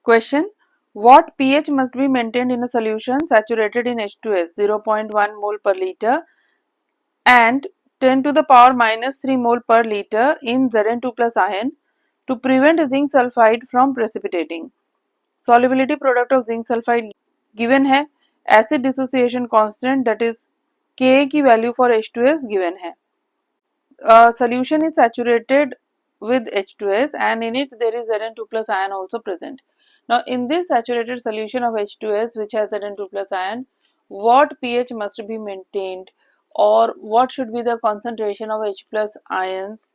Question: what pH must be maintained in a solution saturated in H2S 0.1 mole per liter and 10 to the power minus 3 mole per liter in Zn2 plus ion to prevent zinc sulfide from precipitating? Solubility product of zinc sulfide given है, acid dissociation constant that is Ka की value for H2S given है. Solution is saturated with H2S and in it there is Zn2 plus ion also present. Now in this saturated solution of H2S which has Zn2 plus ion, what pH must be maintained or what should be the concentration of H plus ions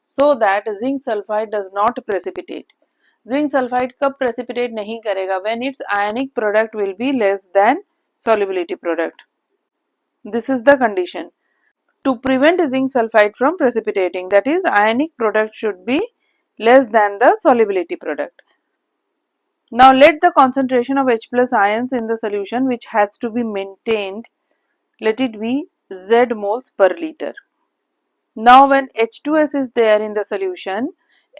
so that zinc sulfide does not precipitate? Zinc sulfide कब precipitate नहीं करेगा? When its ionic product will be less than solubility product. This is the condition. To prevent zinc sulfide from precipitating, that is ionic product should be less than the solubility product. Now let the concentration of H plus ions in the solution which has to be maintained, let it be Z moles per liter. Now when H2S is there in the solution,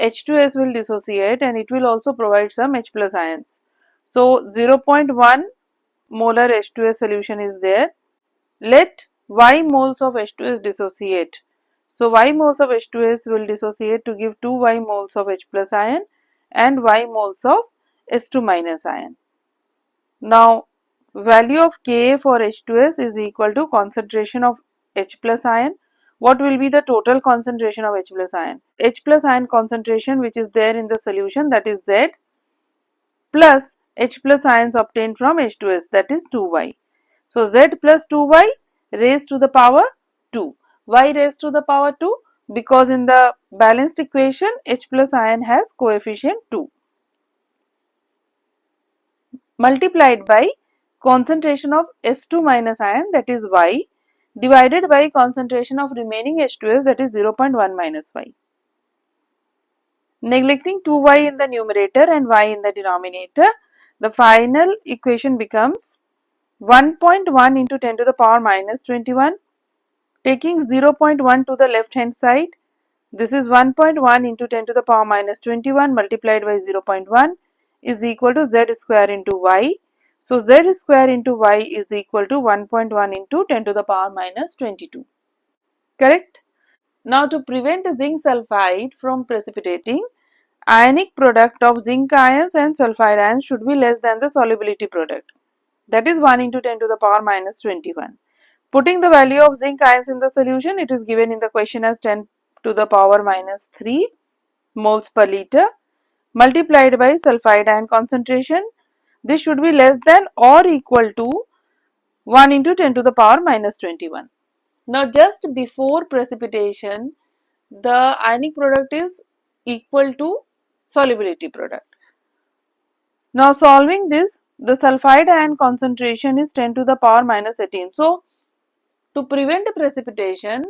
H2S will dissociate and it will also provide some H plus ions. So 0.1 molar H2S solution is there. Let Y moles of H2S dissociate. So Y moles of H2S will dissociate to give 2 Y moles of H plus ion and Y moles of H2 minus ion. Now value of Ka for H2S is equal to concentration of H plus ion. What will be the total concentration of H plus ion? H plus ion concentration which is there in the solution, that is Z, plus H plus ions obtained from H2S, that is 2Y. So Z plus 2Y raised to the power 2. Why raised to the power 2? Because in the balanced equation H plus ion has coefficient 2. Multiplied by concentration of S2 minus ion, that is Y, divided by concentration of remaining H2S, that is 0.1 minus Y. Neglecting 2Y in the numerator and Y in the denominator, the final equation becomes 1.1 into 10 to the power minus 21. Taking 0.1 to the left hand side, this is 1.1 into 10 to the power minus 21 multiplied by 0.1 is equal to Z square into Y. So Z square into Y is equal to 1.1 into 10 to the power minus 22. Correct? Now to prevent zinc sulfide from precipitating, ionic product of zinc ions and sulfide ions should be less than the solubility product. That is 1 into 10 to the power minus 21. Putting the value of zinc ions in the solution, it is given in the question as 10 to the power minus 3 moles per liter multiplied by sulfide ion concentration. This should be less than or equal to 1 into 10 to the power minus 21. Now just before precipitation, the ionic product is equal to solubility product. Now solving this, the sulfide ion concentration is 10 to the power minus 18. So to prevent precipitation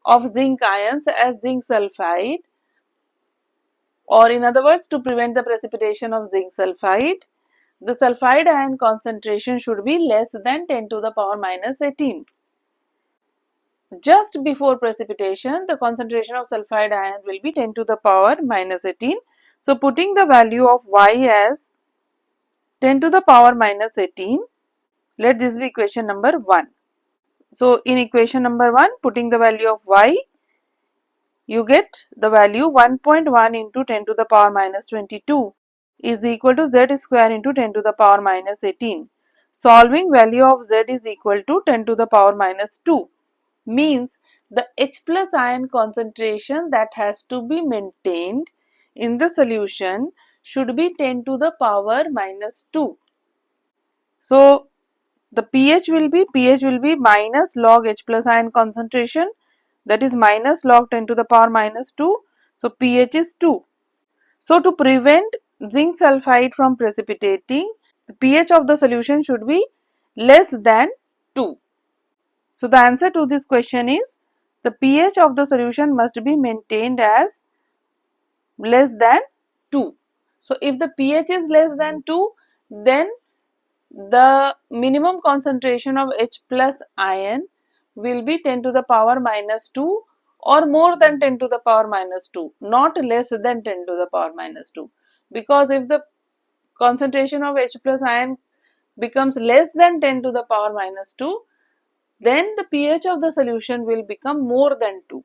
of zinc ions as zinc sulfide, or in other words to prevent the precipitation of zinc sulfide, the sulfide ion concentration should be less than 10 to the power minus 18. Just before precipitation, the concentration of sulfide ion will be 10 to the power minus 18. So putting the value of Y as 10 to the power minus 18, let this be equation number 1. So in equation number 1, putting the value of Y, you get the value 1.1 into 10 to the power minus 22 is equal to Z square into 10 to the power minus 18. Solving, value of Z is equal to 10 to the power minus 2. Means the H plus ion concentration that has to be maintained in the solution should be 10 to the power minus 2. So the pH will be minus log H plus ion concentration, that is minus log 10 to the power minus 2. So pH is 2. So to prevent zinc sulfide from precipitating, the pH of the solution should be less than 2. So the answer to this question is the pH of the solution must be maintained as less than 2. So if the pH is less than 2, then the minimum concentration of H plus ion will be 10 to the power minus 2 or more than 10 to the power minus 2, not less than 10 to the power minus 2. Because if the concentration of H plus ion becomes less than 10 to the power minus 2, then the pH of the solution will become more than 2.